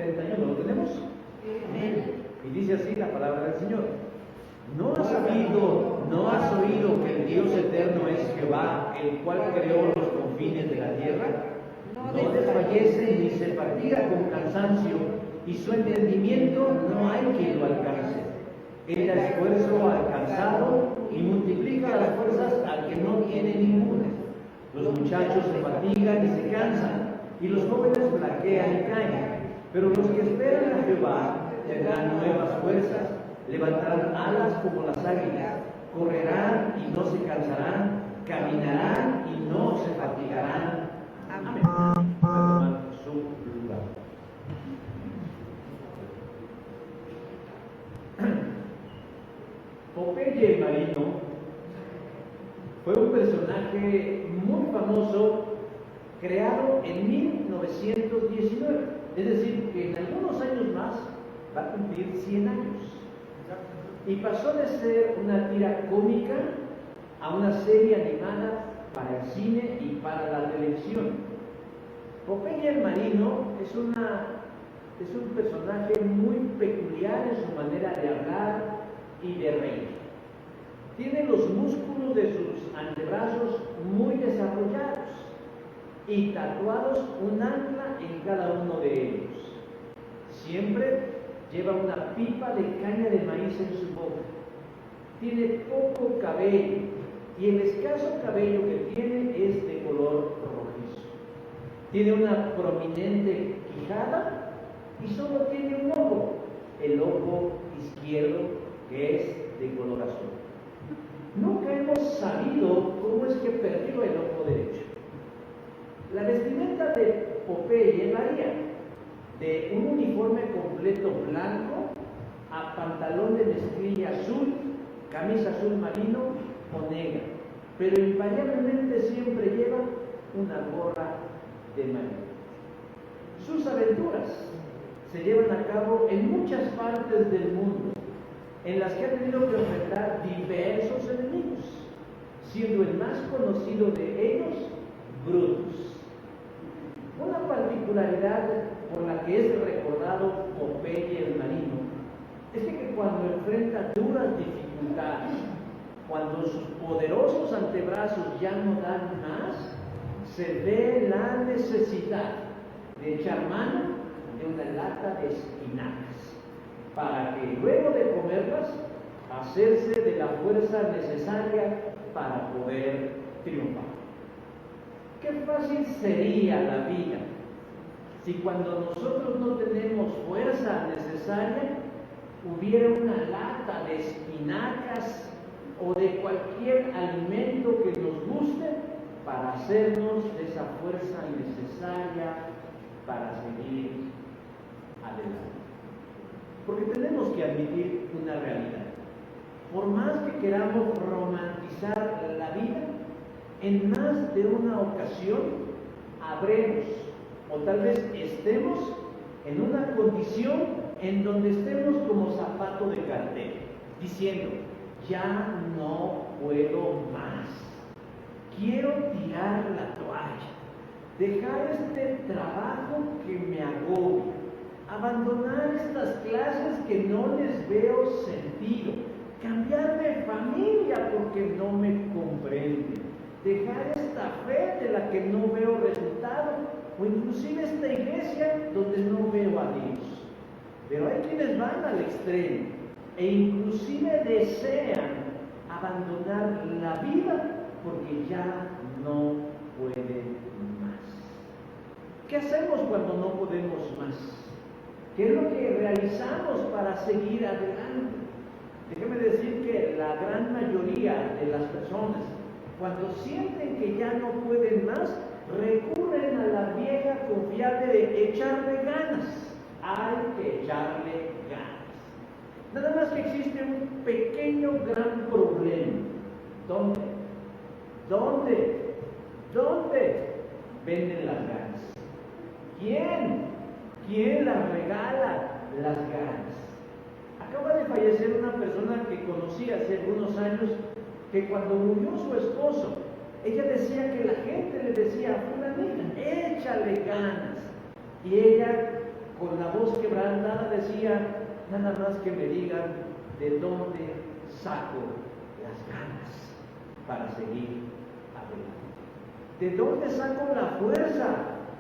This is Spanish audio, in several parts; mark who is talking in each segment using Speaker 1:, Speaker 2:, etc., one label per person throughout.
Speaker 1: 31, ¿lo tenemos? Y dice así la palabra del Señor: ¿No has oído que el Dios eterno es Jehová, el cual creó los confines de la tierra? No desfallece ni se fatiga con cansancio, y su entendimiento no hay quien lo alcance. Él da esfuerzo al cansado y multiplica las fuerzas al que no tiene ninguna. Los muchachos se fatigan y se cansan, y los jóvenes flaquean y caen. Pero los que esperan a Jehová tendrán nuevas fuerzas, levantarán alas como las águilas, correrán y no se cansarán, caminarán y no se fatigarán. Amén. Voy a tomar su lugar. Popeye el Marino fue un personaje muy famoso, creado en 1919, es decir, que en algunos años más va a cumplir 100 años. Y pasó de ser una tira cómica a una serie animada para el cine y para la televisión. Popeye el Marino es un personaje muy peculiar en su manera de hablar y de reír. Tiene los músculos de sus antebrazos muy desarrollados y tatuados un ancla en cada uno de ellos. Siempre lleva una pipa de caña de maíz en su boca. Tiene poco cabello y el escaso cabello que tiene es de color rojizo. Tiene una prominente quijada y solo tiene un ojo, el ojo izquierdo, que es de color azul. Nunca hemos sabido cómo es que perdió el ojo derecho. La vestimenta de Popeye varía de un uniforme completo blanco a pantalón de mezclilla azul, camisa azul marino o negra, pero invariablemente siempre lleva una gorra de marino. Sus aventuras se llevan a cabo en muchas partes del mundo, en las que ha tenido que enfrentar diversos enemigos, siendo el más conocido de ellos Brutus. Una particularidad por la que es recordado Popeye el Marino es que cuando enfrenta duras dificultades, cuando sus poderosos antebrazos ya no dan más, se ve la necesidad de echar mano de una lata de espinacas, para que luego de comerlas, hacerse de la fuerza necesaria para poder triunfar. Qué fácil sería la vida si cuando nosotros no tenemos fuerza necesaria, hubiera una lata de espinacas o de cualquier alimento que nos guste para hacernos de esa fuerza necesaria para seguir adelante. Porque tenemos que admitir una realidad. Por más que queramos romantizar la vida, en más de una ocasión habremos, o tal vez estemos, en una condición en donde estemos como zapato de cartera, diciendo: ya no puedo más, quiero tirar la toalla, dejar este trabajo que me agobia, abandonar estas clases que no les veo sentido, cambiar de familia porque no me comprende, dejar esta fe de la que no veo resultado, o inclusive esta iglesia donde no veo a Dios. Pero hay quienes van al extremo e inclusive desean abandonar la vida porque ya no pueden más. ¿Qué hacemos cuando no podemos más? ¿Qué es lo que realizamos para seguir adelante? Déjeme decir que la gran mayoría de las personas, cuando sienten que ya no pueden más, recurren a la vieja confiable de echarle ganas. Hay que echarle ganas. Nada más que existe un pequeño gran problema. ¿Dónde? ¿Dónde venden las ganas? ¿Quién las regala las ganas? Acaba de fallecer una persona que conocí hace algunos años, que cuando murió su esposo, ella decía que la gente le decía: fulanita, échale ganas. Y ella con la voz quebrantada decía: nada más que me digan de dónde saco las ganas para seguir adelante. ¿De dónde saco la fuerza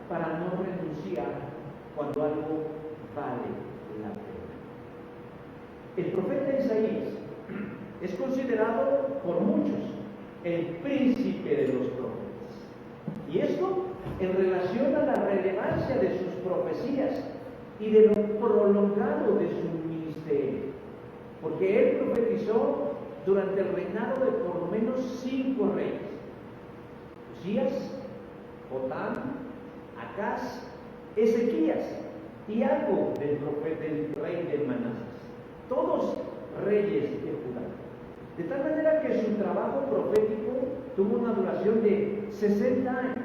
Speaker 1: para no renunciar cuando algo vale la pena? El profeta Isaías es considerado por muchos el príncipe de los profetas. Y esto en relación a la relevancia de sus profecías y de lo prolongado de su ministerio. Porque él profetizó durante el reinado de por lo menos 5 reyes: Usías, Jotam, Acaz, Ezequías y algo del rey de Manasés. Todos reyes de Judá. De tal manera que su trabajo profético tuvo una duración de 60 años.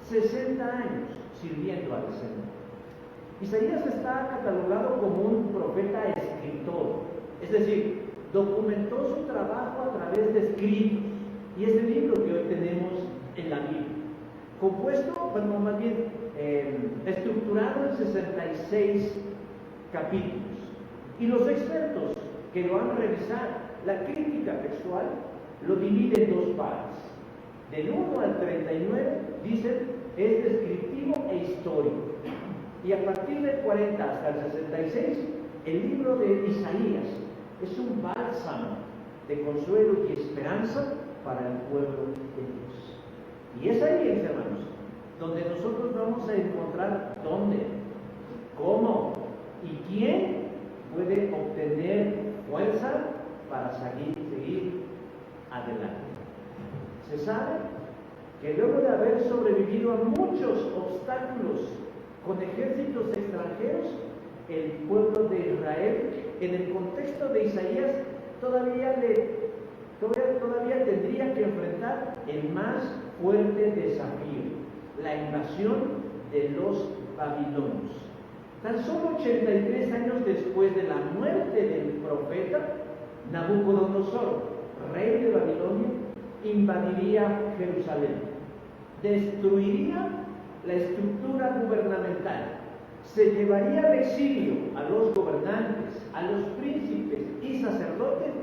Speaker 1: 60 años sirviendo al Señor. Isaías está catalogado como un profeta escritor, es decir, documentó su trabajo a través de escritos, y es el libro que hoy tenemos en la Biblia, compuesto, bueno, más bien estructurado en 66 capítulos. Y los expertos que lo han revisado, la crítica textual, lo divide en 2 partes. Del 1 al 39 dicen es descriptivo e histórico. Y a partir del 40 hasta el 66, el libro de Isaías es un bálsamo de consuelo y esperanza para el pueblo de Dios. Y es ahí, mis hermanos, donde nosotros vamos a encontrar dónde, cómo y quién puede obtener fuerza para seguir adelante. Se sabe que luego de haber sobrevivido a muchos obstáculos con ejércitos extranjeros, el pueblo de Israel, en el contexto de Isaías, todavía tendría que enfrentar el más fuerte desafío: la invasión de los babilonios. Tan solo 83 años después de la muerte del profeta, Nabucodonosor, rey de Babilonia, invadiría Jerusalén, destruiría la estructura gubernamental, se llevaría al exilio a los gobernantes, a los príncipes y sacerdotes,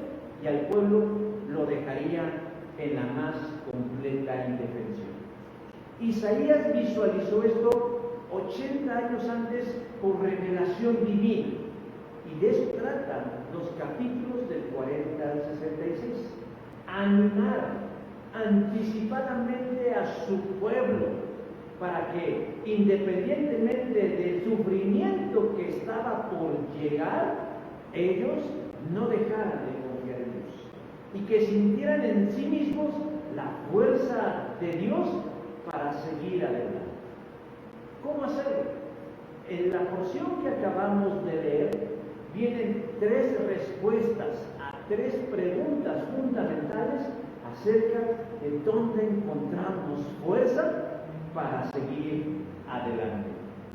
Speaker 1: y al pueblo lo dejaría en la más completa indefensión. Isaías visualizó esto 80 años antes por revelación divina, y de eso tratan los capítulos del 40 al 66. Animar anticipadamente a su pueblo para que, independientemente del sufrimiento que estaba por llegar, ellos no dejaran de confiar en Dios y que sintieran en sí mismos la fuerza de Dios para seguir adelante. ¿Cómo hacerlo? En la porción que acabamos de leer vienen 3 respuestas a 3 preguntas fundamentales acerca de dónde encontramos fuerza para seguir adelante.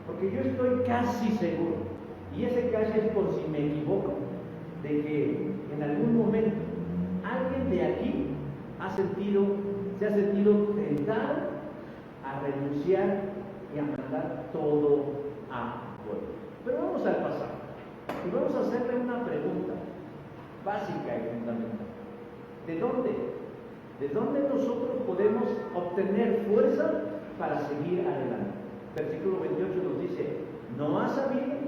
Speaker 1: Porque yo estoy casi seguro, y ese casi es por si me equivoco, de que en algún momento alguien de aquí se ha sentido tentado a renunciar y a mandar todo a fuego. Pero vamos al pasado y vamos a hacerle una pregunta básica y fundamental. ¿De dónde nosotros podemos obtener fuerza para seguir adelante? Versículo 28 nos dice: ¿no has sabido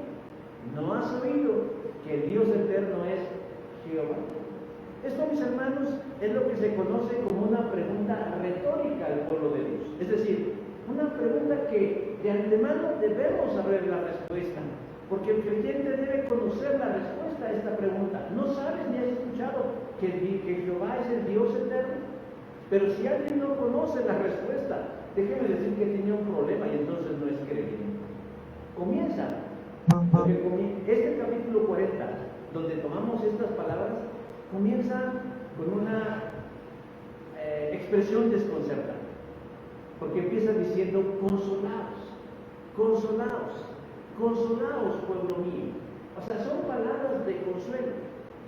Speaker 1: que el Dios eterno es Jehová? Esto, mis hermanos, es lo que se conoce como una pregunta retórica al pueblo de Dios. Es decir, una pregunta que de antemano debemos saber la respuesta, porque el creyente debe conocer la respuesta a esta pregunta. ¿No sabes ni has escuchado que Jehová es el Dios eterno? Pero si alguien no conoce la respuesta, déjeme decir que tiene un problema y entonces no es creyente. Comienza, porque este capítulo 40, donde tomamos estas palabras, comienza con una expresión desconcertante, porque empieza diciendo: consolaos, consolaos, consolaos, pueblo mío. O sea, son palabras de consuelo,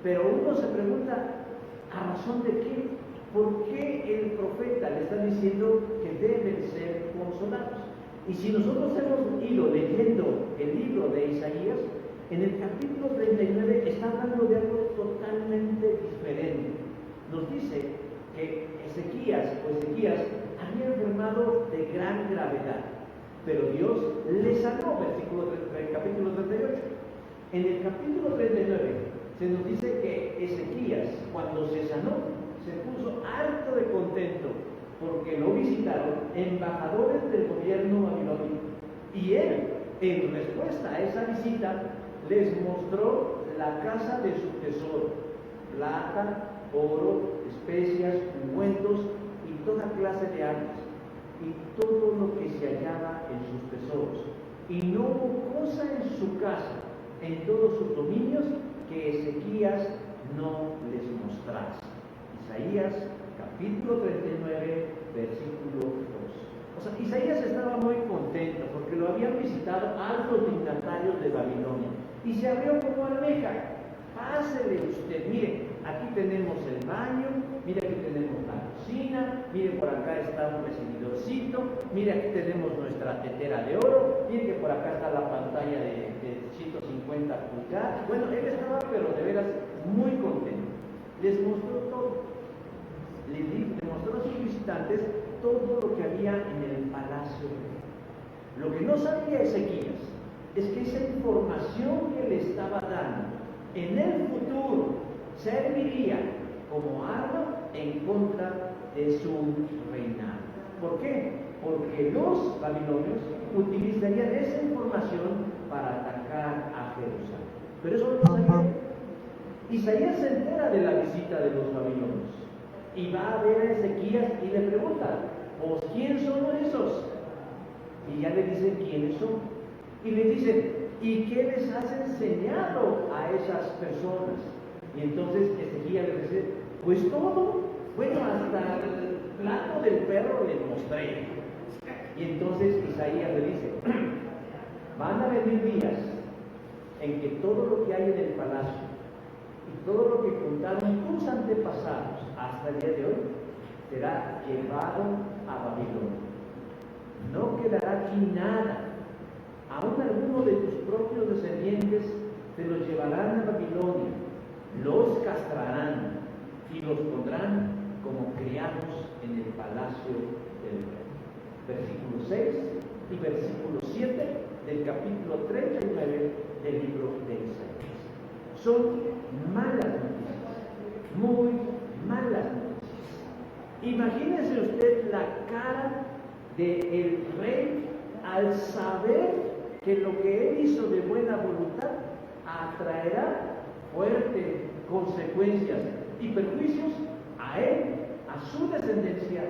Speaker 1: pero uno se pregunta: ¿a razón de qué? ¿Por qué el profeta le está diciendo que deben ser consolados? Y si nosotros hemos ido leyendo el libro de o Ezequías, había enfermado de gran gravedad, pero Dios le sanó, capítulo 38. En el capítulo 39 se nos dice que Ezequías, cuando se sanó, se puso harto de contento, porque lo visitaron embajadores del gobierno babilonio. Y él, en respuesta a esa visita, les mostró la casa de su tesoro: plata, oro, especias, ungüentos y toda clase de armas, y todo lo que se hallaba en sus tesoros. Y no hubo cosa en su casa, en todos sus dominios, que Ezequías no les mostrase. Isaías capítulo 39, versículo 2. O sea, Isaías estaba muy contento porque lo habían visitado altos dignatarios de Babilonia y se abrió como almeja. Pásele usted, mire, aquí tenemos el baño, mire, aquí tenemos la cocina, mire, por acá está un recibidorcito, mire, aquí tenemos nuestra tetera de oro, mire que por acá está la pantalla de 150 pulgadas. Bueno, él estaba, pero de veras, muy contento. Les mostró todo. Les mostró a sus visitantes todo lo que había en el palacio. Lo que no sabía Ezequías es que esa información que le estaba dando en el futuro serviría como arma en contra de su reinado. ¿Por qué? Porque los babilonios utilizarían esa información para atacar a Jerusalén. Pero eso no lo sabía. Isaías se entera de la visita de los babilonios y va a ver a Ezequías y le pregunta: ¿pues quién son esos? Y ya le dicen quiénes son. Y le dicen: ¿y qué les has enseñado a esas personas? Y entonces Ezequías le dice: pues todo. Bueno, hasta el plato del perro le mostré. Y entonces Isaías le dice: van a venir días en que todo lo que hay en el palacio y todo lo que contaron tus antepasados hasta el día de hoy será llevado a Babilonia. No quedará aquí nada. Aún algunos de tus propios descendientes te los llevarán a Babilonia, los castrarán y los pondrán como criados en el palacio del rey. Versículo 6 y versículo 7 del capítulo 39 del libro de Isaías. Son malas noticias, muy malas noticias. Imagínese usted la cara del rey al saber que lo que él hizo de buena voluntad atraerá fuertes consecuencias y perjuicios a él, a su descendencia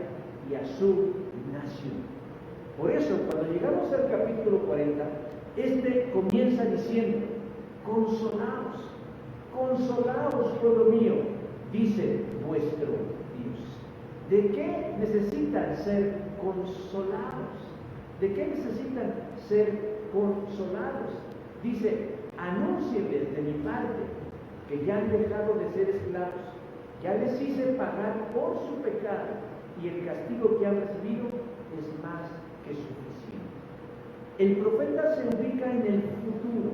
Speaker 1: y a su nación. Por eso, cuando llegamos al capítulo 40, comienza diciendo: consolaos, consolaos, pueblo mío, dice vuestro Dios. ¿De qué necesitan ser consolados? ¿De qué necesitan ser consolados? Dice: anúncienles de mi parte que ya han dejado de ser esclavos, ya les hice pagar por su pecado y el castigo que han recibido es más que suficiente. El profeta se ubica en el futuro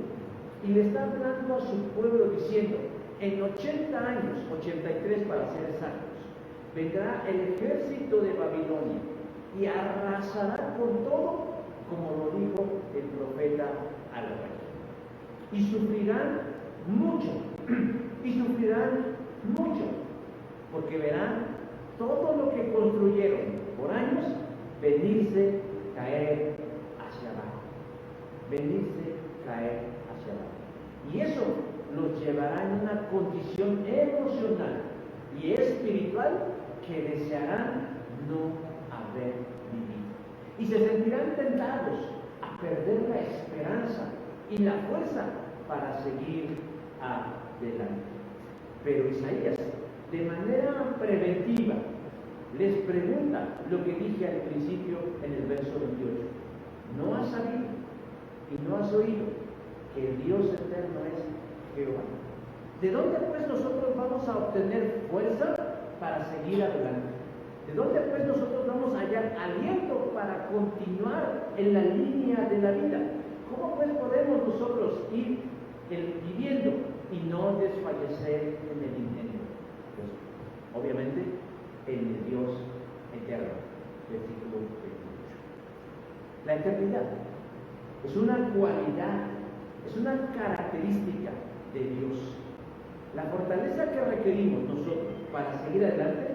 Speaker 1: y le está hablando a su pueblo diciendo: en 80 años, 83 para ser exactos, vendrá el ejército de Babilonia y arrasará con todo, como lo dijo el profeta al rey. Y sufrirán mucho, porque verán todo lo que construyeron por años venirse, caer hacia abajo. Y eso los llevará en una condición emocional y espiritual que desearán no haber vivido. Y se sentirán tentados a perder la esperanza y la fuerza para seguir adelante. Pero Isaías, de manera preventiva, les pregunta lo que dije al principio en el verso 28. ¿No has sabido y no has oído que el Dios eterno es Jehová? ¿De dónde pues nosotros vamos a obtener fuerza para seguir adelante? ¿De dónde pues nosotros vamos a hallar aliento para continuar en la línea de la vida? ¿Cómo pues podemos nosotros ir viviendo y no desfallecer en el intento? Pues obviamente en el Dios eterno. eternidad. Es una cualidad, es una característica de Dios. La fortaleza que requerimos nosotros para seguir adelante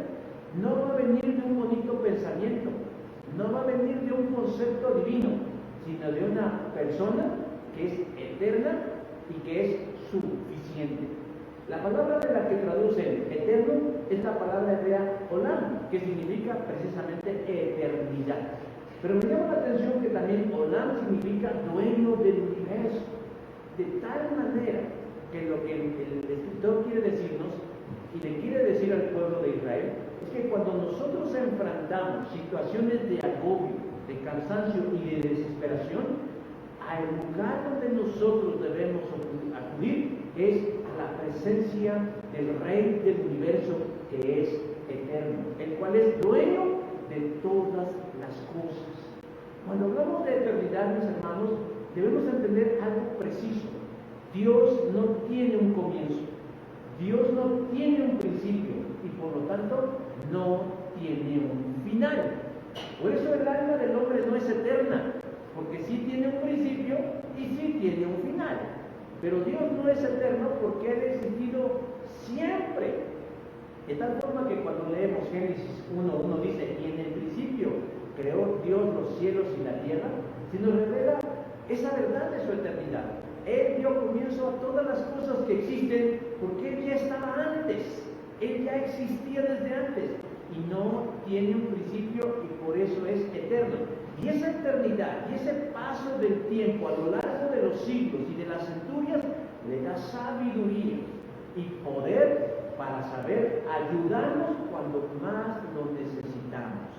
Speaker 1: no va a venir de un bonito pensamiento, no va a venir de un concepto divino, sino de una persona que es eterna y que es suficiente. La palabra de la que traducen eterno es la palabra hebrea olam, que significa precisamente eternidad. Pero me llama la atención que también olam significa dueño del universo, de tal manera que lo que el escritor quiere decirnos y le quiere decir al pueblo de Israel es que cuando nosotros enfrentamos situaciones de agobio, de cansancio y de desesperación, al lugar donde nosotros debemos acudir es a la presencia del Rey del universo, que es eterno, el cual es dueño de todas las cosas. Cuando hablamos de eternidad, mis hermanos, debemos entender algo preciso. Dios no tiene un comienzo, Dios no tiene un principio y por lo tanto no tiene un final. Por eso el alma del hombre no es eterna, porque sí tiene un principio y sí tiene un final. Pero Dios no es eterno porque ha existido siempre. De tal forma que cuando leemos Génesis 1:1 dice, y en el principio creó Dios los cielos y la tierra, se nos revela esa verdad de su eternidad. Él dio comienzo a todas las cosas que existen porque Él ya estaba antes, Él ya existía desde antes y no tiene un principio y por eso es eterno. Y esa eternidad y ese paso del tiempo a lo largo de los siglos y de las centurias le da sabiduría y poder para saber ayudarnos cuando más lo necesitamos.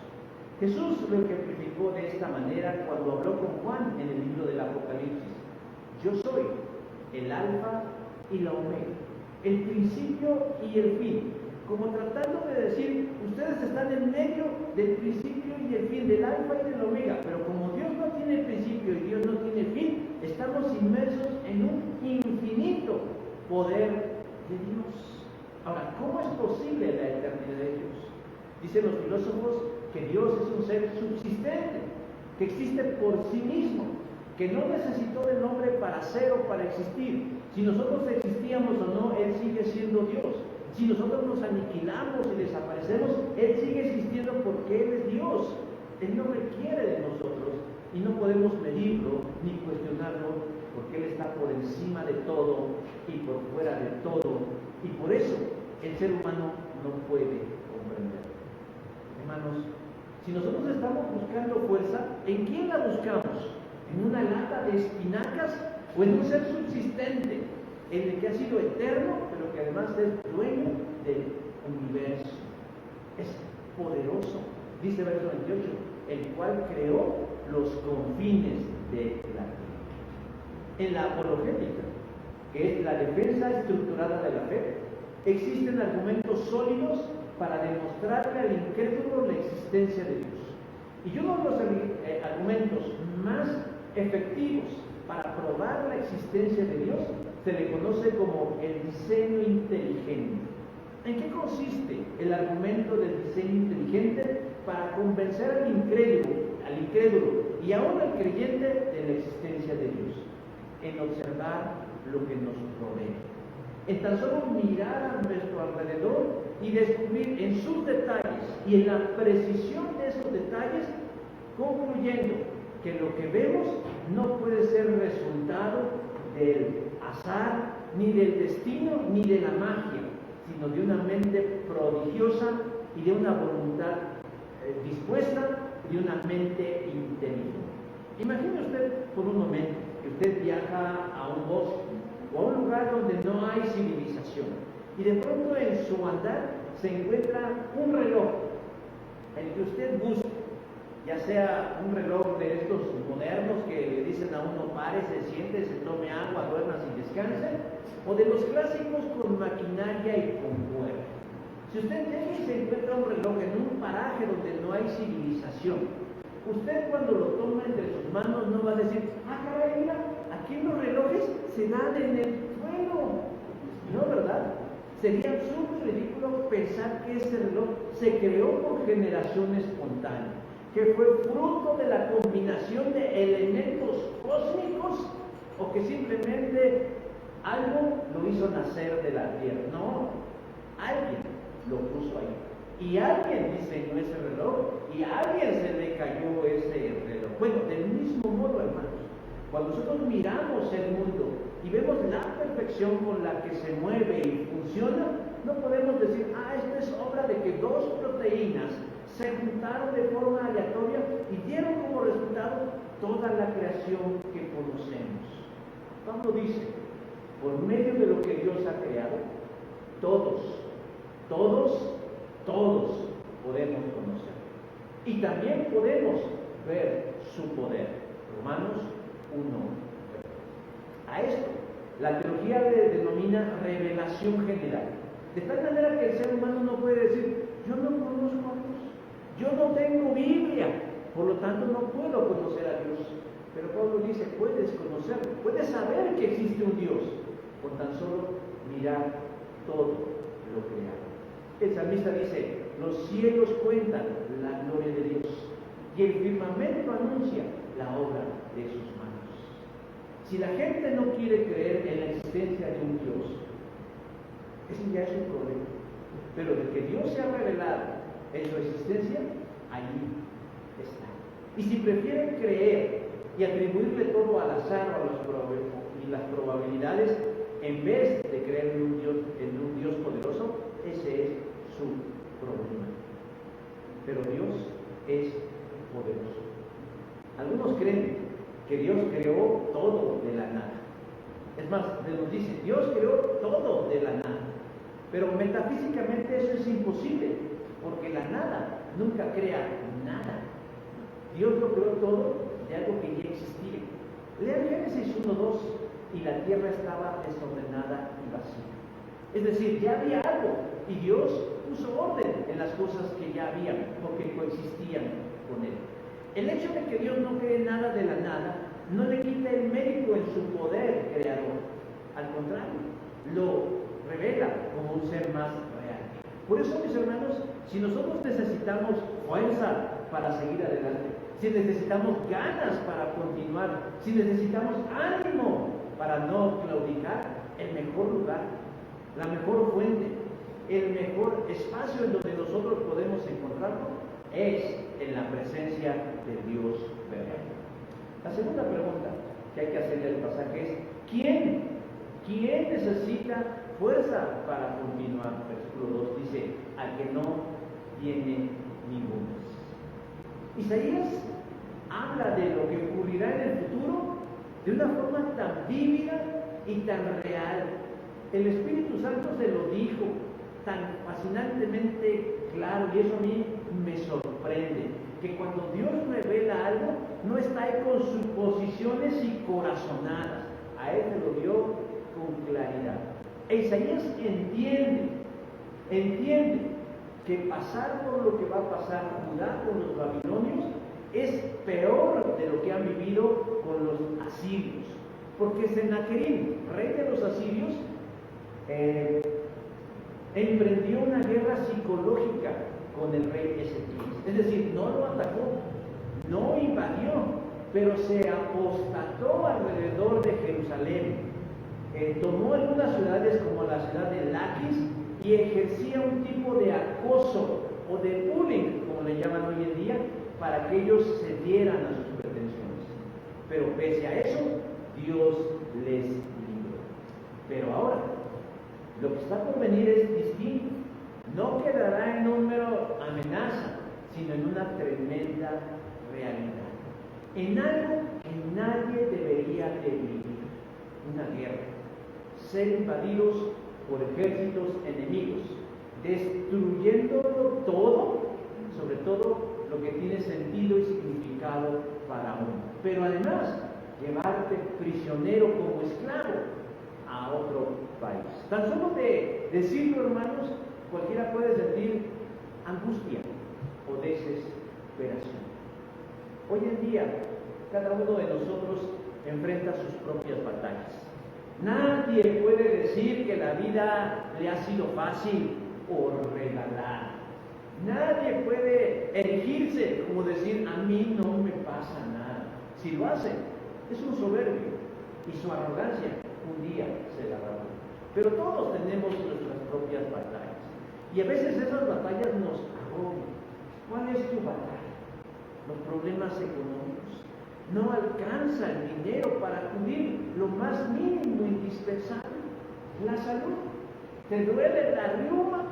Speaker 1: Jesús lo ejemplificó de esta manera cuando habló con Juan en el libro del Apocalipsis. Yo soy el alfa y la omega, el principio y el fin. Como tratando de decir, ustedes están en medio del principio y el fin, del alfa y del omega, pero como Dios no tiene principio y Dios no tiene fin, estamos inmersos en un infinito poder de Dios. Ahora, ¿cómo es posible la eternidad de Dios? Dicen los filósofos que Dios es un ser subsistente, que existe por sí mismo, que no necesitó del hombre para ser o para existir. Si nosotros existíamos o no, Él sigue siendo Dios. Si nosotros nos aniquilamos y desaparecemos, Él sigue existiendo porque Él es Dios. Él no requiere de nosotros y no podemos medirlo ni cuestionarlo porque Él está por encima de todo y por fuera de todo. Y por eso el ser humano no puede comprender. Hermanos, si nosotros estamos buscando fuerza, ¿en quién la buscamos? ¿En una lata de espinacas o en un ser subsistente, en el que ha sido eterno, pero que además es dueño del universo? Es poderoso, dice verso 28, el cual creó los confines de la tierra. En la apologética, que es la defensa estructurada de la fe, existen argumentos sólidos para demostrarle al incrédulo la existencia de Dios. Y uno de los argumentos más efectivos para probar la existencia de Dios se le conoce como el diseño inteligente. ¿En qué consiste el argumento del diseño inteligente para convencer al incrédulo y aún al creyente de la existencia de Dios? En observar lo que nos rodea, en tan solo mirar a nuestro alrededor y descubrir en sus detalles y en la precisión de esos detalles, concluyendo que lo que vemos no puede ser resultado del azar, ni del destino, ni de la magia, sino de una mente prodigiosa y de una voluntad dispuesta, de una mente inteligente. Imagine usted por un momento que usted viaja a un bosque o a un lugar donde no hay civilización y de pronto en su andar se encuentra un reloj, el que usted busca, ya sea un reloj de estos modernos que le dicen a uno pare, se siente, se tome agua, duerma y descanse, o de los clásicos con maquinaria y con cuerda. Si usted llega y se encuentra un reloj en un paraje donde no hay civilización, usted cuando lo toma entre sus manos no va a decir, ah, caray, mira, aquí los relojes se dan en el suelo. No, ¿verdad? Sería absurdo y ridículo pensar que ese reloj se creó por generación espontánea, que fue fruto de la combinación de elementos cósmicos o que simplemente algo lo hizo nacer de la tierra. No, alguien lo puso ahí. Y alguien diseñó ese reloj y a alguien se le cayó ese reloj. Bueno, del mismo modo, hermanos, cuando nosotros miramos el mundo y vemos la perfección con la que se mueve y funciona, no podemos decir, esto es obra de que dos proteínas se juntaron de forma aleatoria y dieron como resultado toda la creación que conocemos. Pablo dice, por medio de lo que Dios ha creado, todos podemos conocer. Y también podemos ver su poder. Romanos 1. A esto, la teología le denomina revelación general. De tal manera que el ser humano no puede decir, yo no conozco a Dios, yo no tengo Biblia, por lo tanto no puedo conocer a Dios. Pero Pablo dice, puedes conocerlo, puedes saber que existe un Dios, con tan solo mirar todo lo creado. El salmista dice, los cielos cuentan la gloria de Dios y el firmamento anuncia la obra de sus manos. Si la gente no quiere creer en la existencia de un Dios, ese ya es un problema. Pero de que Dios se ha revelado en su existencia, ahí está. Y si prefieren creer y atribuirle todo al azar o a las probabilidades, en vez de creer en un Dios poderoso, ese es su problema. Pero Dios es poderoso. Algunos creen que Dios creó todo de la nada. Es más, nos dice, Dios creó todo de la nada. Pero metafísicamente eso es imposible, porque la nada nunca crea nada. Dios lo creó todo de algo que ya existía. Lean Génesis 1:2, y la tierra estaba desordenada y vacía. Es decir, ya había algo, y Dios puso orden en las cosas que ya había, porque coexistían con Él. El hecho de que Dios no cree nada de la nada, no le quita el mérito en su poder creador. Al contrario, lo revela como un ser más real. Por eso, mis hermanos, si nosotros necesitamos fuerza para seguir adelante, si necesitamos ganas para continuar, si necesitamos ánimo para no claudicar, el mejor lugar, la mejor fuente, el mejor espacio en donde nosotros podemos encontrarlo es en la presencia de Dios verdadero. La segunda pregunta que hay que hacerle al pasaje es, ¿quién necesita fuerza para continuar? Versículo 2 dice, al que no tiene ninguna. Isaías habla de lo que ocurrirá en el futuro de una forma tan vívida y tan real. El Espíritu Santo se lo dijo tan fascinantemente claro, y eso a mí me sorprende, que cuando Dios revela algo, no está ahí con suposiciones y corazonadas, a Él se lo dio con claridad. E Isaías entiende que pasar por lo que va a pasar Judá con los babilonios es peor de lo que han vivido con los asirios, porque Sennacherib, rey de los asirios, emprendió una guerra psicológica con el rey Ezequías. Es decir, no lo atacó, no invadió, pero se apostató alrededor de Jerusalén. Tomó algunas ciudades como la ciudad de Laquis y ejercía un tipo de acoso o de bullying, como le llaman hoy en día, para que ellos cedieran a sus pretensiones. Pero pese a eso, Dios les libró. Pero ahora, lo que está por venir es distinto. No quedará en un mero amenaza, sino en una tremenda realidad. En algo que nadie debería de vivir, una guerra. Ser invadidos por ejércitos enemigos, destruyéndolo todo, sobre todo lo que tiene sentido y significado para uno. Pero además, llevarte prisionero como esclavo a otro país. Tan solo de decirlo, hermanos, cualquiera puede sentir angustia o desesperación. Hoy en día, cada uno de nosotros enfrenta sus propias batallas. Nadie puede decir que la vida le ha sido fácil o regalada. Nadie puede erigirse como decir, a mí no me pasa nada. Si lo hace, es un soberbio y su arrogancia un día se la va a dar. Pero todos tenemos nuestras propias batallas y a veces esas batallas nos agobian. ¿Cuál es tu batalla? Los problemas económicos. No alcanza el dinero para cubrir lo más mínimo indispensable. La salud. Te duele la riuma,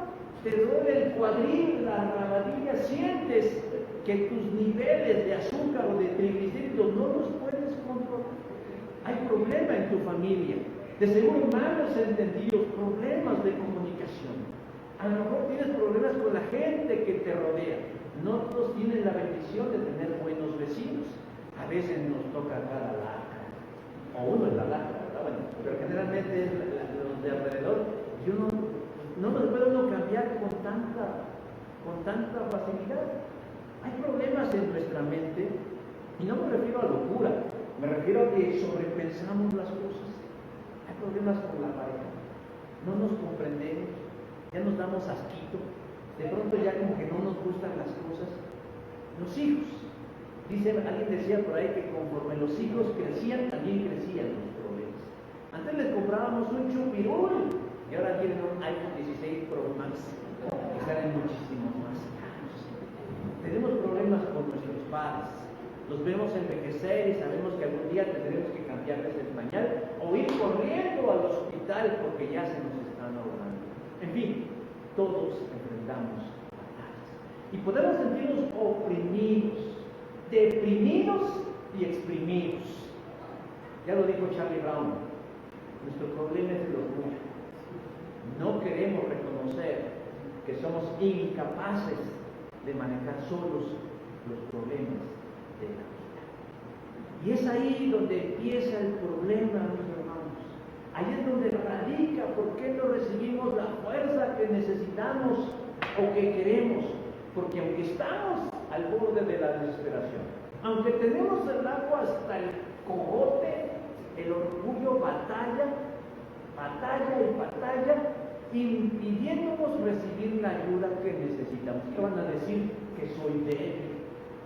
Speaker 1: te duele el cuadril, la rabadilla, sientes que tus niveles de azúcar o de triglicéridos no los puedes controlar. Hay problema en tu familia, de seguro malos entendidos, problemas de comunicación. A lo mejor tienes problemas con la gente que te rodea. No todos tienen la bendición de tener buenos vecinos. A veces nos toca dar a lacra, o uno es la lacra, ¿verdad? Bueno, pero generalmente es los de alrededor. Y uno no nos puede uno cambiar con tanta facilidad. Hay problemas en nuestra mente, y no me refiero a locura, me refiero a que sobrepensamos las cosas. Hay problemas con la pareja, no nos comprendemos, ya nos damos asquito, de pronto ya como que no nos gustan las cosas. Los hijos, alguien decía por ahí que conforme los hijos crecían, también crecían los problemas. Antes les comprábamos un chupirul, y ahora tienen un iPhone 16 Pro Max, que salen muchísimo más caros. Tenemos problemas con nuestros padres, los vemos envejecer y sabemos que algún día tendremos que cambiarles el pañal o ir corriendo al hospital porque ya se nos están ahogando. En fin, todos enfrentamos batallas y podemos sentirnos oprimidos, deprimidos y exprimidos. Ya lo dijo Charlie Brown, nuestro problema es el orgullo. No queremos reconocer que somos incapaces de manejar solos los problemas de la vida. Y es ahí donde empieza el problema, mis hermanos. Ahí es donde radica por qué no recibimos la fuerza que necesitamos o que queremos. Porque aunque estamos al borde de la desesperación, aunque tenemos el agua hasta el cogote, el orgullo batalla y batalla, impidiéndonos recibir la ayuda que necesitamos. ¿Qué van a decir? Que soy débil,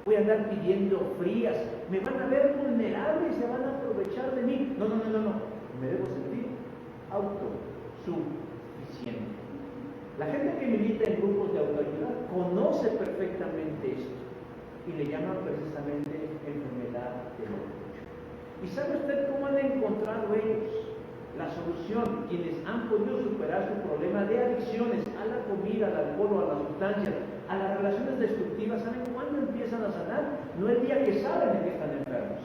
Speaker 1: voy a andar pidiendo frías, me van a ver vulnerable y se van a aprovechar de mí. No, me debo sentir autosuficiente. La gente que milita en grupos de autoayuda conoce perfectamente esto y le llaman precisamente enfermedad del orgullo. ¿Y sabe usted cómo han encontrado ellos la solución? Quienes han podido superar su problema de adicciones a la comida, al alcohol o a las sustancias, a las relaciones destructivas, ¿saben cuándo empiezan a sanar? No el día que saben que están enfermos,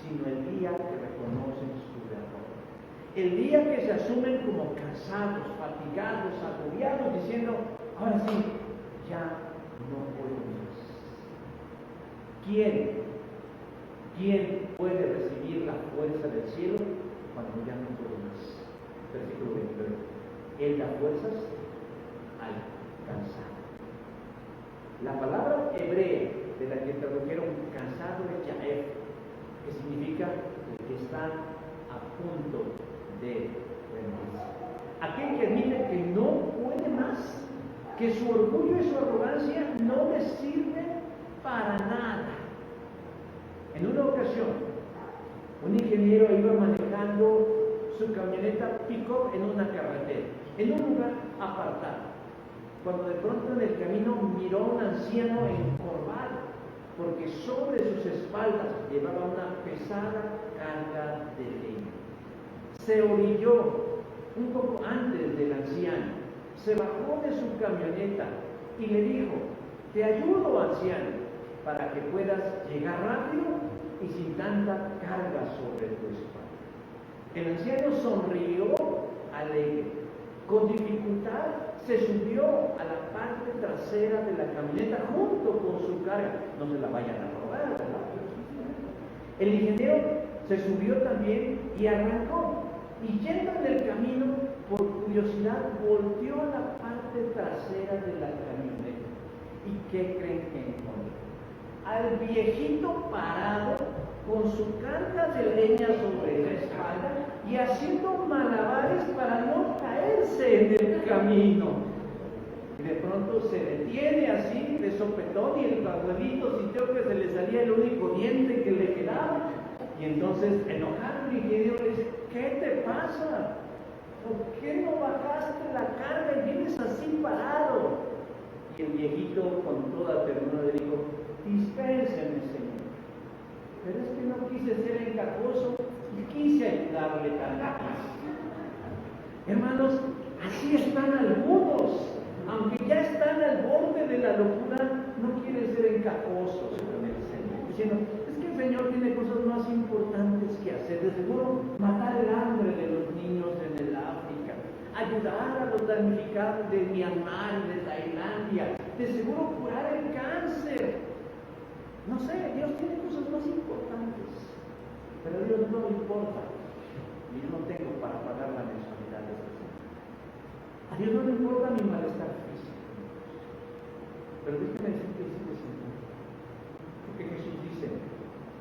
Speaker 1: sino el día que reconocen su error. El día que se asumen como cansados, fatigados, agobiados, diciendo, ahora sí, ya no puedo más. ¿Quién puede recibir la fuerza del cielo cuando ya no puedo más? Versículo 29. Él da fuerzas al cansado. La palabra hebrea de la que tradujeron cansado es yaef, que significa el que está a punto de rendirse. Aquel que admite que no puede más, que su orgullo y su arrogancia no le sirven para nada. En una ocasión, un ingeniero iba manejando su camioneta pick-up en una carretera, en un lugar apartado, cuando de pronto en el camino miró a un anciano encorvado, porque sobre sus espaldas llevaba una pesada carga de leña. Se orilló un poco antes del anciano, se bajó de su camioneta y le dijo: te ayudo, anciano, para que puedas llegar rápido y sin tanta carga sobre tu espalda. El anciano sonrió alegre. Con dificultad se subió a la parte trasera de la camioneta junto con su carga. No se la vayan a robar, ¿verdad? El ingeniero se subió también y arrancó. Y yendo en el camino, por curiosidad, volteó a la parte trasera de la camioneta. ¿Y qué creen que encontró? Al viejito parado con su carga de leña sobre la espalda y haciendo malabares para no caerse en el camino. Y de pronto se detiene así, de sopetón, y el abuelito sintió que se le salía el único diente que le quedaba. Y entonces, enojado, el ingeniero le dice: ¿qué te pasa? ¿Por qué no bajaste la carga y vienes así parado? Y el viejito, con toda ternura, le dijo: dispénseme, señor, pero es que no quise ser encajoso y quise ayudarle tantito. Hermanos, así están algunos. Aunque ya están al borde de la locura, no quieren ser encajosos con el Señor, diciendo: es que el Señor tiene cosas más importantes que hacer. De seguro, matar el hambre de los niños en el África, ayudar a los damnificados de Myanmar y de Tailandia, de seguro curar el cáncer. No sé, Dios tiene cosas más importantes, pero a Dios no le importa. Y yo no tengo para pagar la mensualidad de este Señor. A Dios no le importa mi malestar físico, pero déjenme decir que sí es importante. Porque Jesús dice: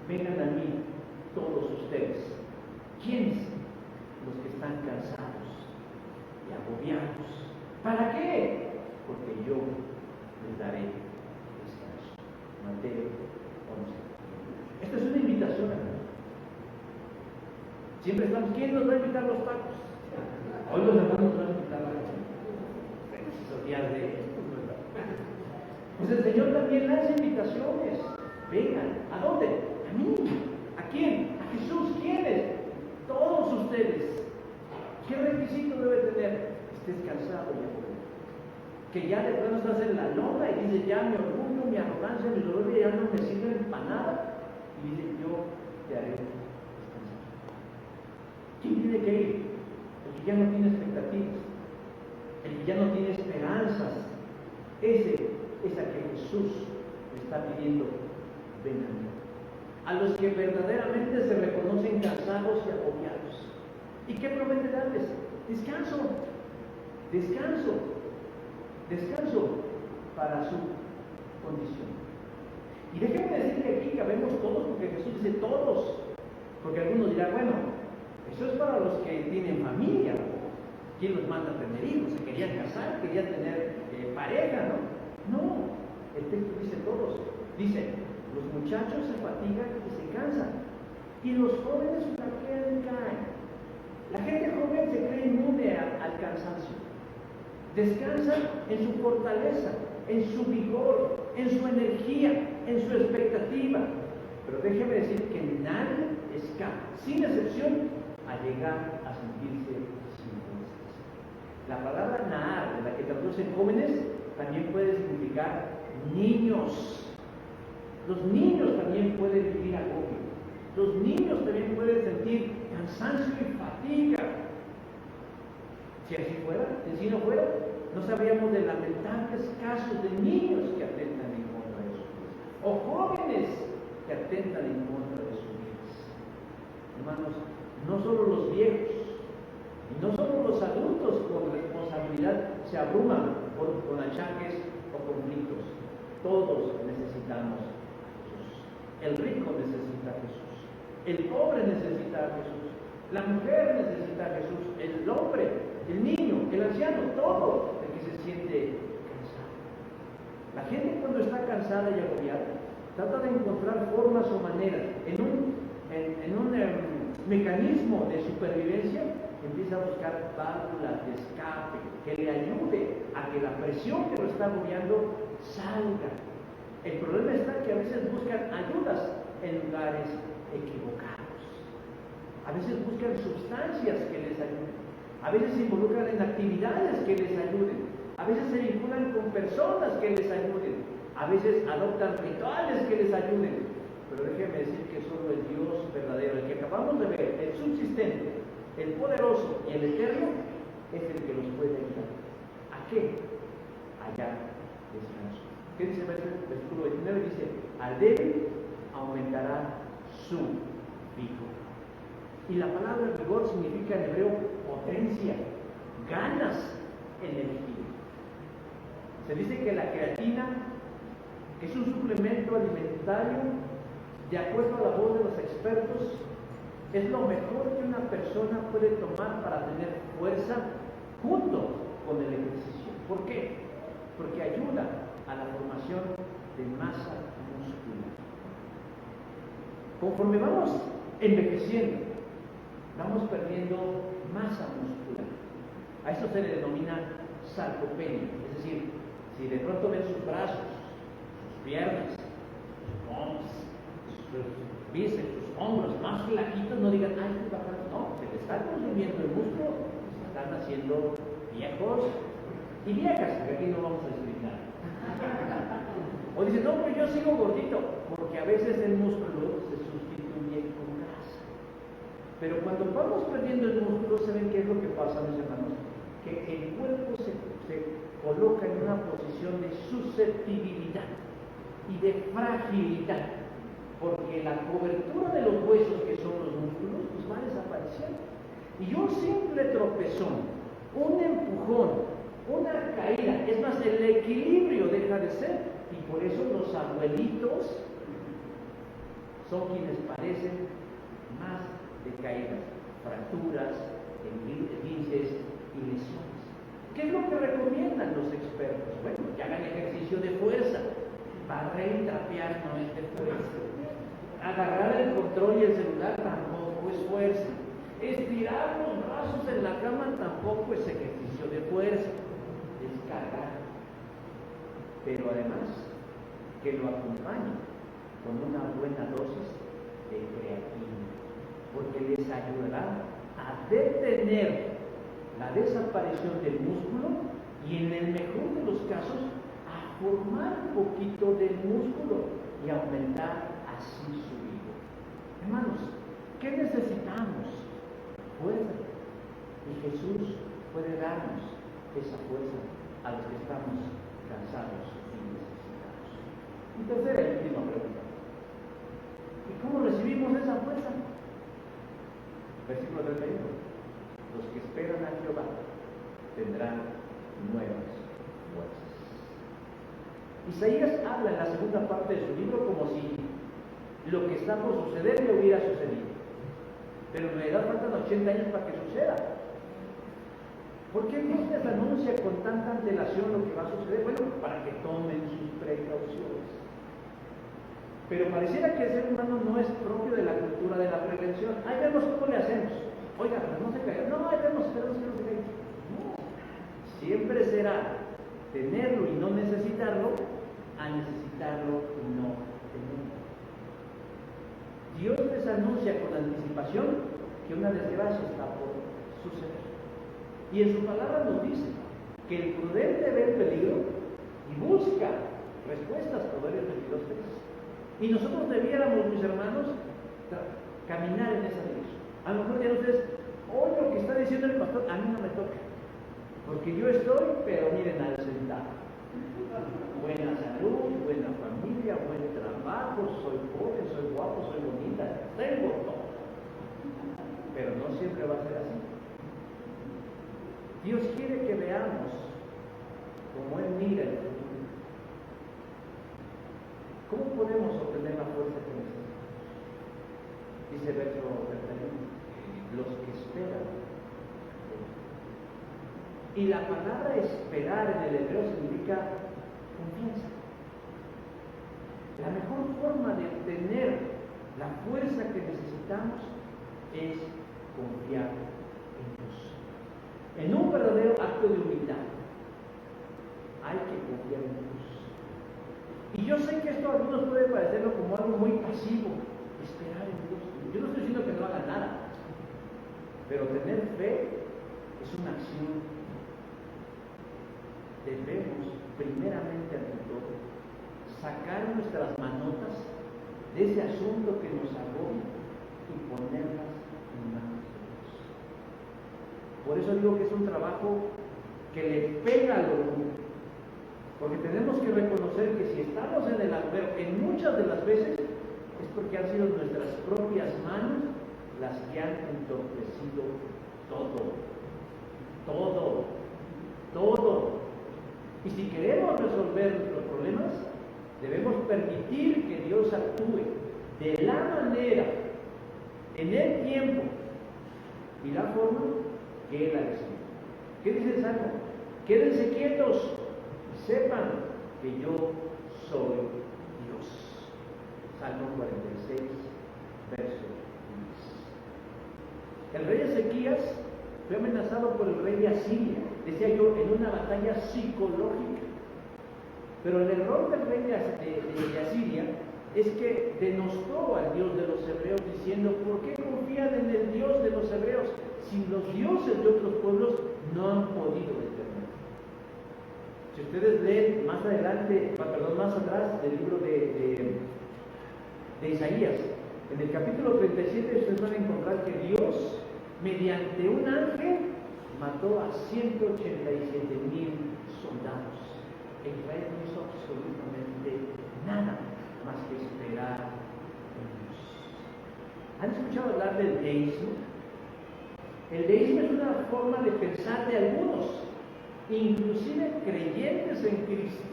Speaker 1: vengan a mí todos ustedes. ¿Quiénes? Los que están cansados y agobiados. ¿Para qué? Porque yo les daré descanso. Mateo 11. Esta es una invitación, hermano. Siempre estamos: ¿quién nos va a invitar los tacos? Hoy los hermanos van a invitar a esos días de esto, ¿verdad? Pues el Señor también lanza invitaciones. Vengan. ¿A dónde? A mí. ¿A quién? A Jesús. ¿Quiénes? Todos ustedes. ¿Qué requisito debe tener? Estés cansado y agobiado. Que ya de pronto estás en la lona y dices: ya mi orgullo, mi arrogancia, mi soberbia ya no me sirven para nada. Y dice: yo te haré descansar. ¿Quién tiene que ir? El que ya no tiene expectativas, el que ya no tiene esperanzas. Ese es a que Jesús le está pidiendo: ven a mí. A los que verdaderamente se reconocen cansados y agobiados. ¿Y qué promete darles? Descanso, descanso, descanso para su condición. Y déjenme decir que aquí cabemos todos, porque Jesús dice todos. Porque algunos dirán: bueno, eso es para los que tienen familia. ¿Quién los manda a tener hijos? Se querían casar, querían tener pareja, ¿no? No, el texto dice todos. Dice: los muchachos se fatigan y se cansan, y los jóvenes flaquean y caen. La gente joven se cree inmune al cansancio. Descansa en su fortaleza, en su vigor, en su energía, en su expectativa. Pero déjeme decir que nadie escapa, sin excepción, a llegar a sentirse sin fuerzas. La palabra Nahar, de la que traducen jóvenes, también puede significar niños. Los niños también pueden vivir agobio. Los niños también pueden sentir cansancio y fatiga. Si así fuera, si no fuera, no sabríamos de lamentables casos de niños que atentan en contra de sus vidas, o jóvenes que atentan en contra de sus vidas. Hermanos, no solo los viejos y no solo los adultos con responsabilidad se abruman con achaques o conflictos. Todos necesitamos a Jesús. El rico necesita a Jesús, el pobre necesita a Jesús, la mujer necesita a Jesús, el hombre, el niño, el anciano, todo el que se siente cansado. La gente, cuando está cansada y agobiada, trata de encontrar formas o maneras en un mecanismo de supervivencia. Empieza a buscar válvulas de escape que le ayude a que la presión que lo está agobiando salga. El problema está que a veces buscan ayudas en lugares equivocados. A veces buscan sustancias que les ayuden. A veces se involucran en actividades que les ayuden. A veces se vinculan con personas que les ayuden. A veces adoptan rituales que les ayuden. Pero déjeme decir que solo el Dios verdadero, el que acabamos de ver, el subsistente, el poderoso y el eterno, es el que los puede ayudar. ¿A qué? Hallar descanso. ¿Qué dice el versículo 29? Dice: al débil aumentará su vigor. Y la palabra vigor significa en hebreo potencia, ganas, energía. Se dice que la creatina es un suplemento alimentario, de acuerdo a la voz de los expertos, es lo mejor que una persona puede tomar para tener fuerza junto con el ejercicio. ¿Por qué? porque ayuda a la formación de masa muscular. Conforme vamos envejeciendo, vamos perdiendo masa muscular. A esto se le denomina sarcopenia, es decir, si de pronto ven sus brazos, sus piernas, sus pompis, sus bíceps, sus hombros más flaquitos, no digan, ay, estoy bajando. No, se les está consumiendo el músculo, se están haciendo viejos y viejas, porque aquí no vamos a discriminar. O dicen, no, pero yo sigo gordito, porque a veces el músculo se sustituye con grasa. Pero cuando vamos perdiendo el músculo, ¿saben qué es lo que pasa, mis hermanos? Que el cuerpo se coloca en una posición de susceptibilidad y de fragilidad, porque la cobertura de los huesos, que son los músculos, pues va desapareciendo. Y un simple tropezón, un empujón, una caída, es más, el equilibrio deja de ser, y por eso los abuelitos son quienes padecen más de caídas, fracturas, esguinces y lesiones. ¿Qué es lo que recomiendan los expertos? Bueno, que hagan ejercicio de fuerza. Barrer y trapear no es de fuerza. Agarrar el control y el celular tampoco es fuerza. Estirar los brazos en la cama tampoco es ejercicio de fuerza. Es cargar. Pero además, que lo acompañe con una buena dosis de creatina, porque les ayudará a detener la desaparición del músculo y, en el mejor de los casos, a formar un poquito del músculo y aumentar así su vida. Hermanos, ¿qué necesitamos? Fuerza. Y Jesús puede darnos esa fuerza a los que estamos cansados y necesitados. Y tercera y última pregunta: ¿y cómo recibimos esa fuerza? Versículo 31. Los que esperan a Jehová tendrán nuevas fuerzas. Isaías habla en la segunda parte de su libro como si lo que está por suceder ya hubiera sucedido. Pero en realidad faltan 80 años para que suceda. ¿Por qué Dios les anuncia con tanta antelación lo que va a suceder? Bueno, para que tomen sus precauciones. Pero pareciera que el ser humano no es propio de la cultura de la prevención. Ahí vemos cómo le hacemos. Oiga, pero no se caiga. No, ahí vemos, esperemos que no se caiga. No. Siempre será tenerlo y no necesitarlo, a necesitarlo y no tenerlo. Dios les anuncia con anticipación que una desgracia está por suceder. Y en su palabra nos dice que el prudente ve el peligro y busca respuestas. Proverbios 22:3. Y nosotros debiéramos, mis hermanos, caminar en esa dirección. A lo mejor dirán ustedes, oye, lo que está diciendo el pastor, a mí no me toca. Porque yo estoy, pero miren, al sentado. Buena salud, buena familia, buen trabajo, soy joven, soy guapo, soy bonita, tengo todo. Pero no siempre va a ser así. Dios quiere que veamos como Él mira el futuro. ¿Cómo podemos obtener la fuerza que necesitamos? Dice verso 31, los que esperan. Y la palabra esperar en el hebreo significa confianza. La mejor forma de obtener la fuerza que necesitamos es confiar en Dios. En un verdadero acto de humildad hay que confiar en Dios. Y yo sé que esto a algunos puede parecerlo como algo muy pasivo, esperar en Dios. Yo no estoy diciendo que no hagan nada, pero tener fe es una acción. Debemos, primeramente ante todo, sacar nuestras manotas de ese asunto que nos agobia y ponerlas en manos de Dios. Por eso digo que es un trabajo que le pega al orgullo, porque tenemos que reconocer que si estamos en el agujero, en muchas de las veces es porque han sido nuestras propias manos las que han entorpecido todo. Y si queremos resolver nuestros problemas, debemos permitir que Dios actúe de la manera, en el tiempo y la forma que Él ha decidido. ¿Qué dice el Salmo? Quédense quietos, sepan que yo soy Dios. Salmo 46, verso 10. El rey Ezequías fue amenazado por el rey de Asiria, decía yo, en una batalla psicológica. Pero el error del rey de Asiria es que denostó al Dios de los hebreos diciendo: ¿por qué confían en el Dios de los hebreos si los dioses de otros pueblos no han podido detener? Si ustedes leen más adelante, más atrás del libro de Isaías, en el capítulo 37 ustedes van a encontrar que Dios, mediante un ángel, mató a 187,000 soldados. Israel no hizo absolutamente nada más que esperar en Dios. ¿Han escuchado hablar del deísmo? El deísmo es una forma de pensar de algunos, inclusive creyentes en Cristo,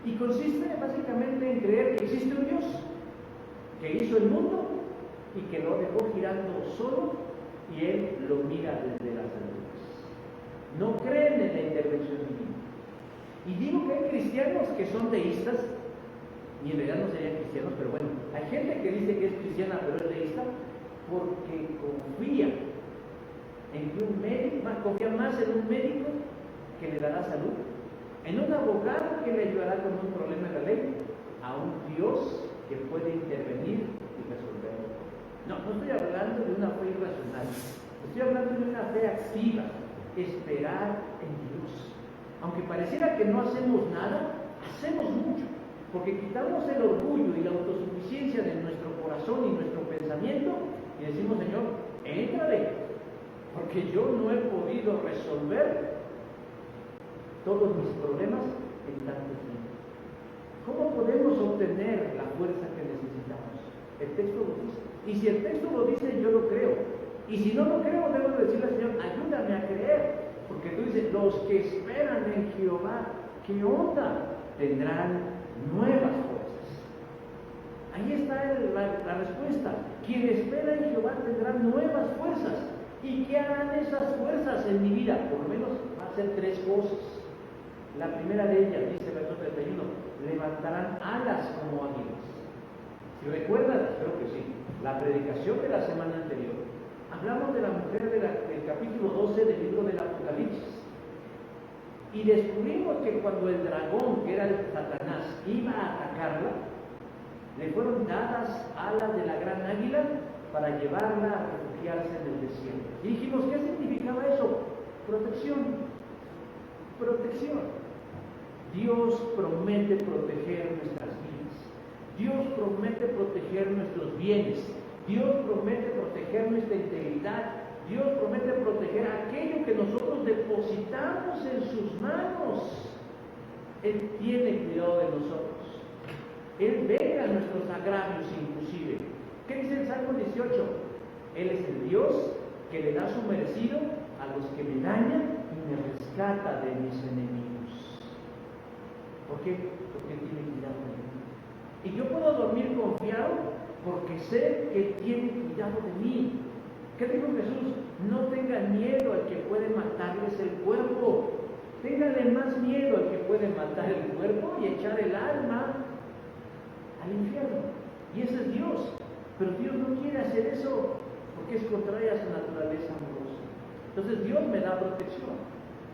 Speaker 1: y consiste básicamente en creer que existe un Dios que hizo el mundo y que lo dejó girando solo y Él lo mira desde las alturas. No creen en la intervención divina. Y digo que hay cristianos que son deístas, y en realidad no serían cristianos, pero bueno, hay gente que dice que es cristiana pero es deísta porque confía en que un médico, confía más en un médico que le dará salud, en un abogado que le ayudará con un problema de la ley, a un Dios que puede intervenir y resolverlo. No estoy hablando de una fe irracional, estoy hablando de una fe activa, esperar en Dios. Aunque pareciera que no hacemos nada, hacemos mucho, porque quitamos el orgullo y la autosuficiencia de nuestro corazón y nuestro pensamiento y decimos: Señor, éntrale, porque yo no he podido resolver todos mis problemas en tanto tiempo. ¿Cómo podemos obtener la fuerza que necesitamos? El texto lo dice. Y si el texto lo dice, yo lo creo. Y si no lo creo, debo decirle al Señor: ayúdame a creer. Porque tú dices: los que esperan en Jehová, ¿qué onda? Tendrán nuevas fuerzas. Ahí está la respuesta. Quien espera en Jehová tendrá nuevas fuerzas. ¿Y qué harán esas fuerzas en mi vida? Por lo menos va a ser 3 cosas. La primera de ellas, dice el verso 31, levantarán alas como águilas. Si recuerdan, espero que sí, la predicación de la semana anterior, hablamos de la mujer del capítulo 12 del libro del Apocalipsis. Y descubrimos que cuando el dragón, que era el Satanás, iba a atacarla, le fueron dadas alas de la gran águila para llevarla a refugiarse en el desierto. Y dijimos: ¿qué significaba eso? Protección. Protección. Dios promete proteger nuestras vidas. Dios promete proteger nuestros bienes. Dios promete proteger nuestra integridad. Dios promete proteger aquello que nosotros depositamos en sus manos. Él tiene cuidado de nosotros. Él vela nuestros agravios inclusive. ¿Qué dice el Salmo 18? Él es el Dios que le da su merecido a los que me dañan y me rescata de mis enemigos. ¿Por qué? Porque Él tiene cuidado de mí. Y yo puedo dormir confiado porque sé que Él tiene cuidado de mí. ¿Qué dijo Jesús? No tengan miedo al que puede matarles el cuerpo. Ténganle más miedo al que puede matar el cuerpo y echar el alma al infierno. Y ese es Dios. Pero Dios no quiere hacer eso porque es contraria a su naturaleza amorosa. Entonces Dios me da protección.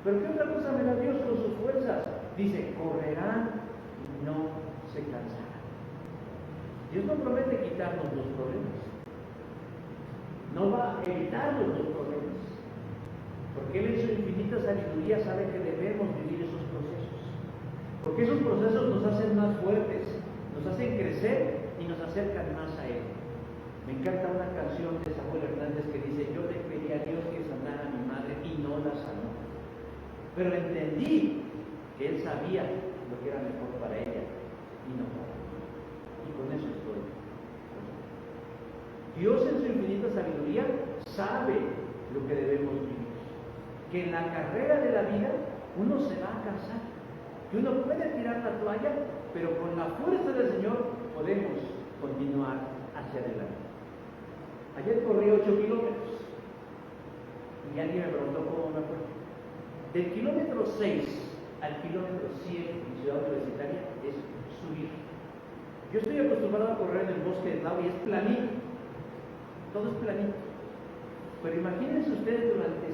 Speaker 1: Pero ¿qué otra cosa me da Dios con sus fuerzas? Dice: correrán y no se cansarán. Dios no promete quitarnos los problemas. No va a evitarnos los problemas. Porque Él en su infinita sabiduría sabe que debemos vivir esos procesos. Porque esos procesos nos hacen más fuertes, nos hacen crecer y nos acercan más a Él. Me encanta una canción de Samuel Hernández que dice: yo le pedí a Dios que sanara a mi madre y no la sanó. Pero entendí que Él sabía lo que era mejor para ella y no para mí. Y con eso estoy. Dios en su infinita sabiduría sabe lo que debemos vivir. Que en la carrera de la vida uno se va a cansar. Que uno puede tirar la toalla, pero con la fuerza del Señor podemos continuar hacia adelante. Ayer corrí 8 kilómetros y alguien me preguntó cómo me fue. Del kilómetro 6 al kilómetro 100 en Ciudad Universitaria es subir. Yo estoy acostumbrado a correr en el bosque de Tao y es planito, todo es planito. Pero imagínense ustedes durante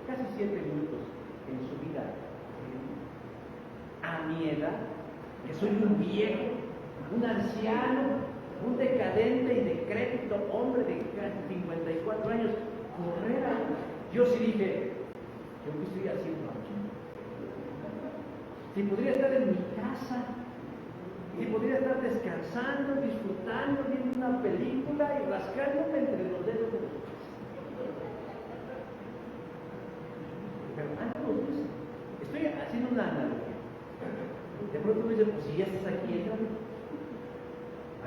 Speaker 1: casi 7 minutos en subida a mi edad, que soy un viejo, un anciano, un decadente y decrépito hombre de casi 54 años, correr yo sí dije, ¿yo qué estoy haciendo aquí? Si podría estar en mi casa, si podría estar descansando, disfrutando, viendo una película y rascándome entre los dedos de los pies. Pero antes, estoy haciendo una analogía. De pronto me dice, pues si ya estás aquí, entra.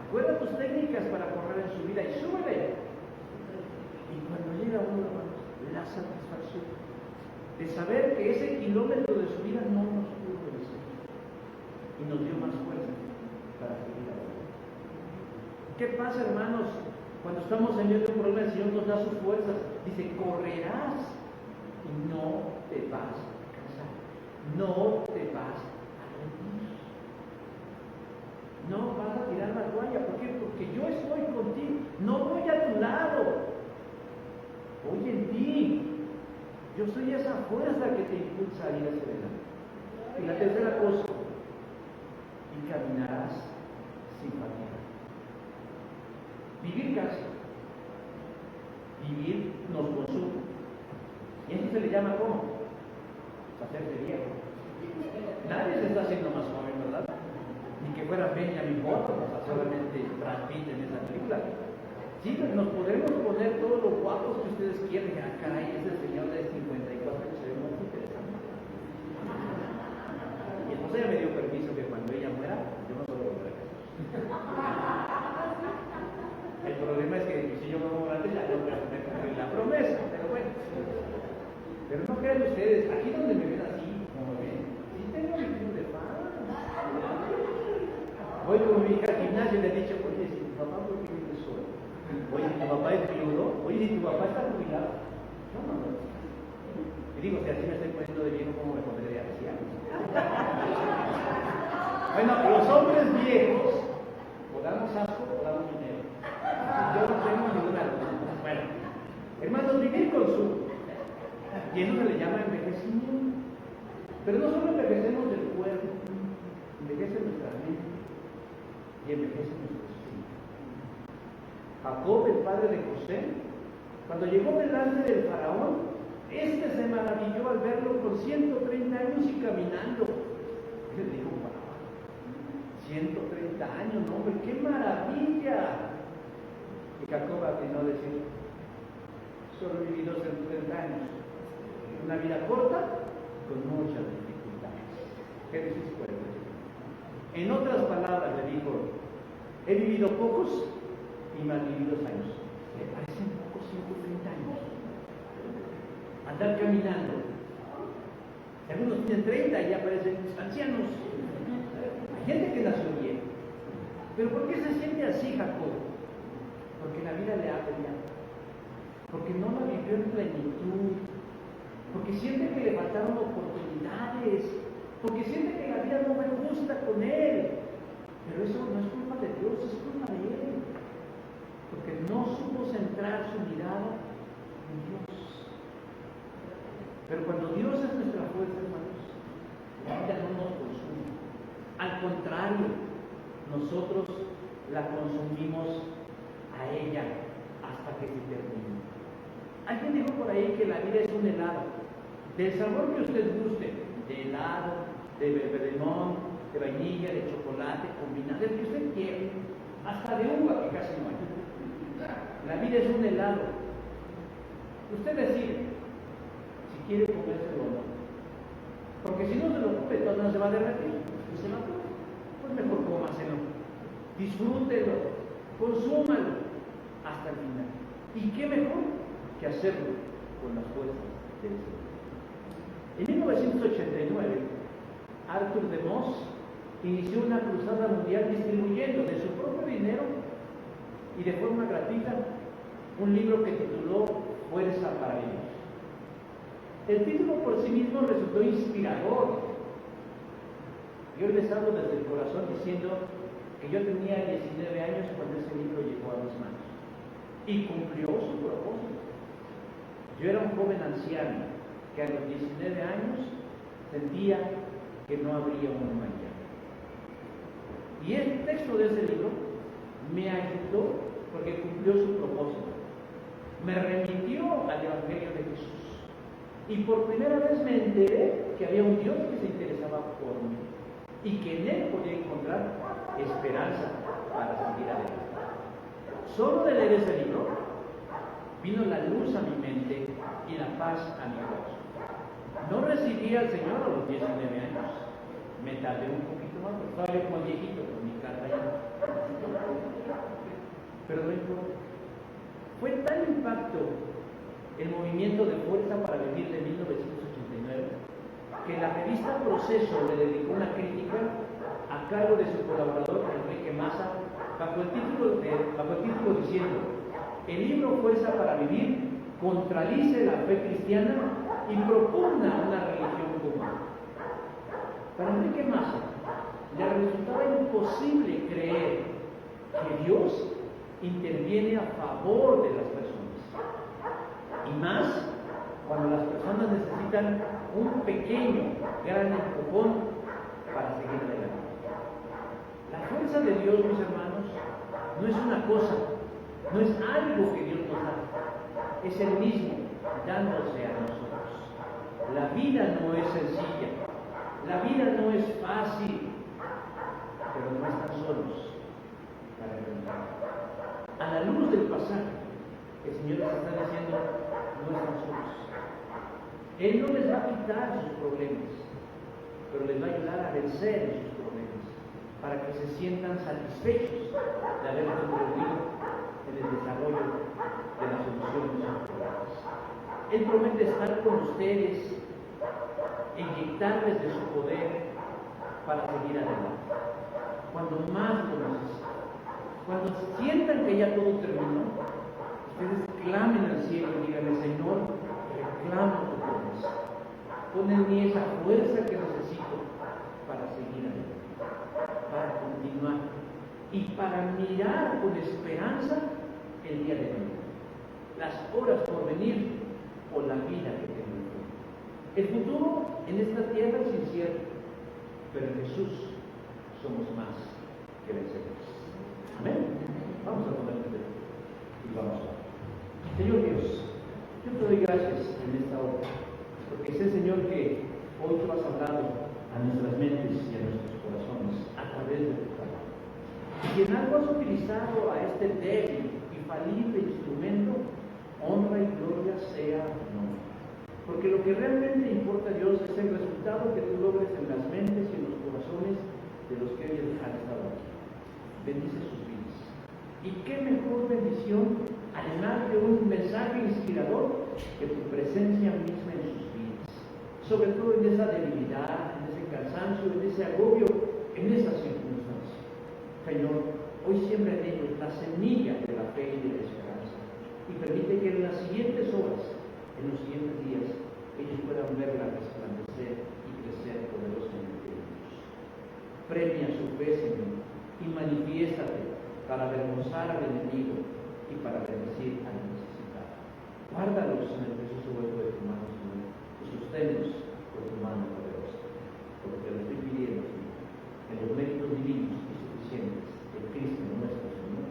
Speaker 1: Acuerda tus técnicas para correr en su vida y súbele. Y cuando llega uno, la satisfacción de saber que ese kilómetro de su vida no nos pudo vencer y nos dio más fuerza para seguir adelante. ¿Qué pasa, hermanos? Cuando estamos en medio de un problema, el Señor nos da sus fuerzas. Dice, correrás y no te vas a cansar, no te vas a rendir, no vas a tirar la toalla. ¿Por qué? Porque yo estoy contigo, no voy a tu lado, voy en ti. Yo soy esa fuerza que te impulsa a ir hacia adelante. Y la tercera cosa, y caminarás sin fatiga. Vivir casi, vivir nos consume. Y eso se le llama ¿cómo? Hacerse viejo. Nadie se está haciendo más joven, ¿verdad? Ni que fuera Benjamin Button, o sea, solamente Brad Pitt en esa película. Sí, nos podremos poner todos los guapos que ustedes quieran. Ah, caray, ese señor de 54 años se ve muy interesante. Mi esposa ya me dio permiso que cuando ella muera, yo no solo volveré a casar. El problema es que si yo me muero antes, ya no voy a poder cumplir la promesa, pero bueno. Pero no crean ustedes, aquí donde me ven así, como ven, sí tengo mi club de fans. Voy con mi hija al gimnasio y le he dicho, oye, si tu papá por qué vive solo, oye, si tu papá es viudo, oye, si tu papá está jubilado, no. Y digo, si así me estoy poniendo de viejo, ¿cómo me pondré de anciano? Bueno, los hombres viejos, o damos asco o damos dinero. Yo no tengo ninguna de las dos. Bueno, hermanos, vivir con su... Y eso se le llama envejecimiento. Pero no solo envejecemos del cuerpo, envejece nuestra mente y envejece nuestro espíritu. Jacob, el padre de José, cuando llegó delante del faraón, este se maravilló al verlo con 130 años y caminando. Él dijo, wow, 130 años, no, hombre, qué maravilla. Y Jacob atinó a decir, solo viví 230 años. Una vida corta con muchas dificultades. Génesis 4. En otras palabras le dijo, he vivido pocos y malvividos años. ¿Le parecen pocos 130 años? Andar caminando. Algunos tienen 30 y ya parecen ancianos. Hay gente que nació bien. Pero ¿por qué se siente así, Jacob? Porque la vida le ha peleado. Porque no la vivió en plenitud. Porque siente que le faltaron oportunidades, porque siente que la vida no fue justa con él. Pero eso no es culpa de Dios, es culpa de él. Porque no supo centrar su mirada en Dios. Pero cuando Dios es nuestra fuerza, hermanos, la vida no nos consume. Al contrario, nosotros la consumimos a ella hasta que se termine. Alguien dijo por ahí que la vida es un helado. Del sabor que usted guste, de helado, de limón, de vainilla, de chocolate, combinado, del que usted quiere, hasta de uva, que casi no hay. La vida es un helado. Usted decide si quiere comérselo o no. Porque si no se lo come, todo no se va a derretir. Y se lo come, pues mejor cómaselo. Disfrútelo, consúmalo hasta el final. ¿Y qué mejor que hacerlo con las fuerzas del Señor? En 1989, Arthur de Moss inició una cruzada mundial distribuyendo de su propio dinero y de forma gratuita un libro que tituló Fuerza para Vivir. El título por sí mismo resultó inspirador. Yo les hablo desde el corazón diciendo que yo tenía 19 años cuando ese libro llegó a mis manos y cumplió su propósito. Yo era un joven anciano que a los 19 años sentía que no habría un mañana. Y el texto de ese libro me ayudó porque cumplió su propósito. Me remitió al Evangelio de Jesús. Y por primera vez me enteré que había un Dios que se interesaba por mí y que en Él podía encontrar esperanza para seguir adelante. Solo de leer ese libro vino la luz a mi mente y la paz a mi corazón. No recibí al Señor a los 19 años. Me tardé un poquito más, porque estaba yo como viejito con mi cara ya. Pero no importa. Fue tal impacto el movimiento de Fuerza para Vivir de 1989 que la revista Proceso le dedicó una crítica a cargo de su colaborador Enrique Massa bajo el título diciendo: el libro Fuerza para Vivir contradice la fe cristiana y propugna una religión común. Para Enrique Massa le resultaba imposible creer que Dios interviene a favor de las personas, y más cuando las personas necesitan un pequeño, gran empujón para seguir adelante. La fuerza de Dios, mis hermanos, no es una cosa, no es algo que Dios nos da, es el mismo dándose a nosotros. La vida no es sencilla, la vida no es fácil, pero no están solos para enfrentarla. A la luz del pasaje, el Señor les está diciendo: no están solos. Él no les va a quitar sus problemas, pero les va a ayudar a vencer sus problemas, para que se sientan satisfechos de haber contribuido en el desarrollo de la solución de sus problemas. Él promete estar con ustedes, inyectarles de su poder para seguir adelante. Cuando más lo necesiten, cuando sientan que ya todo terminó, ustedes clamen al cielo y díganle: Señor, reclamo tu promesa. Pon en mí esa fuerza que necesito para seguir adelante, para continuar y para mirar con esperanza el día de hoy, las horas por venir o la vida que tengo. El futuro en esta tierra es incierto, pero en Jesús somos más que vencedores. Amén. Vamos a ponernos de pie y vamos a orar. Señor Dios, yo te doy gracias en esta hora, porque sé, Señor, que hoy tú has hablado a nuestras mentes y a nuestros corazones a través de tu palabra. Y en algo has utilizado a este débil y falible instrumento, honra y gloria sea tu nombre. Porque lo que realmente importa, Dios, es el resultado que tú logres en las mentes y en los corazones de los que hoy han estado aquí. Bendice sus vidas. Y qué mejor bendición, además de un mensaje inspirador, que tu presencia misma en sus vidas. Sobre todo en esa debilidad, en ese cansancio, en ese agobio, en esa circunstancia. Señor, hoy siembra en ellos la semilla de la fe y de la esperanza. Y permite que en las siguientes horas, en los siguientes días, ellos puedan verla resplandecer y crecer poderosamente en ellos. Premia su fe, Señor, y manifiéstate para avergonzar al enemigo y para bendecir al necesitado. Guárdalos en el precioso hueco de tu mano, Señor, y sosténlos con tu mano poderosa. Porque te lo estoy pidiendo, Señor, en los méritos divinos y suficientes de Cristo nuestro Señor.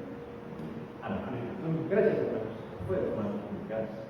Speaker 1: Amén. Gracias, hermanos. Puedo, hermanos, gracias.